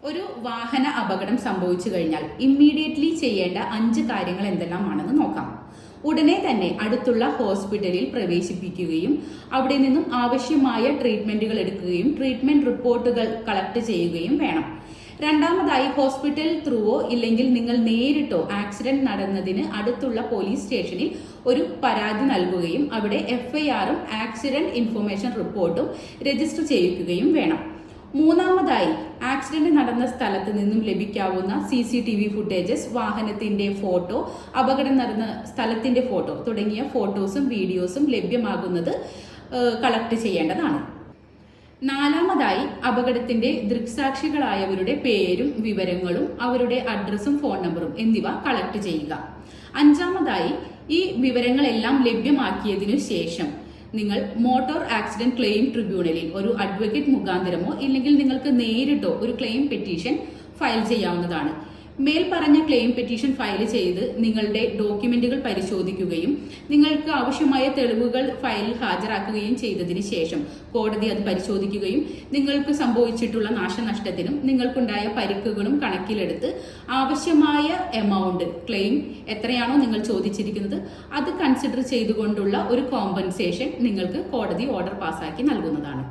ഒരു വാഹന അപകടം സംഭവിച്ചു കഴിഞ്ഞാൽ ഇമ്മീഡിയറ്റ്ലി ചെയ്യേണ്ട 5 കാര്യങ്ങൾ എന്തെല്ലാമാണെന്ന് നോക്കാം. ഉടനെ തന്നെ അടുത്തുള്ള ഹോസ്പിറ്റലിൽ പ്രവേശിപ്പിക്കുകയും അവിടെ നിന്നും ആവശ്യമായ ട്രീറ്റ്മെന്റുകൾ എടുക്കുകയും ട്രീറ്റ്മെന്റ് റിപ്പോർട്ടുകൾ കളക്ട് ചെയ്യുകയും വേണം. രണ്ടാമതായി, ഹോസ്പിറ്റൽ ത്രൂവോ ഇല്ലെങ്കിൽ നിങ്ങൾ നേരിട്ടോ ആക്സിഡന്റ് നടന്നതിന് അടുത്തുള്ള പോലീസ് സ്റ്റേഷനിൽ ഒരു പരാതി നൽകുകയും അവിടെ FIR-ഉം ആക്സിഡന്റ് ഇൻഫർമേഷൻ റിപ്പോർട്ടും രജിസ്റ്റർ ചെയ്യിക്കുകയും വേണം. മൂന്നാമതായി, ആക്സിഡന്റ് നടന്ന സ്ഥലത്ത് നിന്നും ലഭിക്കാവുന്ന CCTV ഫുട്ടേജസ്, വാഹനത്തിന്റെ ഫോട്ടോ, അപകടം നടന്ന സ്ഥലത്തിന്റെ ഫോട്ടോ തുടങ്ങിയ ഫോട്ടോസും വീഡിയോസും ലഭ്യമാകുന്നത് കളക്ട് ചെയ്യേണ്ടതാണ്. നാലാമതായി, അപകടത്തിന്റെ ദൃക്സാക്ഷികളായവരുടെ പേരും വിവരങ്ങളും അവരുടെ അഡ്രസ്സും ഫോൺ നമ്പറും എന്നിവ കളക്ട് ചെയ്യുക. അഞ്ചാമതായി, ഈ വിവരങ്ങളെല്ലാം ലഭ്യമാക്കിയതിനു ശേഷം നിങ്ങൾ മോട്ടോർ ആക്സിഡന്റ് ക്ലെയിം ട്രിബ്യൂണലിൽ ഒരു അഡ്വക്കേറ്റ് മുഖാന്തരമോ ഇല്ലെങ്കിൽ നിങ്ങൾക്ക് നേരിട്ടോ ഒരു ക്ലെയിം പെറ്റീഷൻ ഫയൽ ചെയ്യാവുന്നതാണ്. മേൽപ്പറഞ്ഞ ക്ലെയിം പെറ്റീഷൻ ഫയൽ ചെയ്ത് നിങ്ങളുടെ ഡോക്യുമെന്റുകൾ പരിശോധിക്കുകയും നിങ്ങൾക്ക് ആവശ്യമായ തെളിവുകൾ ഫയലിൽ ഹാജരാക്കുകയും ചെയ്തതിന് ശേഷം കോടതി അത് പരിശോധിക്കുകയും നിങ്ങൾക്ക് സംഭവിച്ചിട്ടുള്ള നാശനഷ്ടത്തിനും നിങ്ങൾക്കുണ്ടായ പരിക്കുകളും കണക്കിലെടുത്ത് ആവശ്യമായ എമൗണ്ട്, ക്ലെയിം എത്രയാണോ നിങ്ങൾ ചോദിച്ചിരിക്കുന്നത് അത് കൺസിഡർ ചെയ്തുകൊണ്ടുള്ള ഒരു കോമ്പൻസേഷൻ നിങ്ങൾക്ക് കോടതി ഓർഡർ പാസ്സാക്കി നൽകുന്നതാണ്.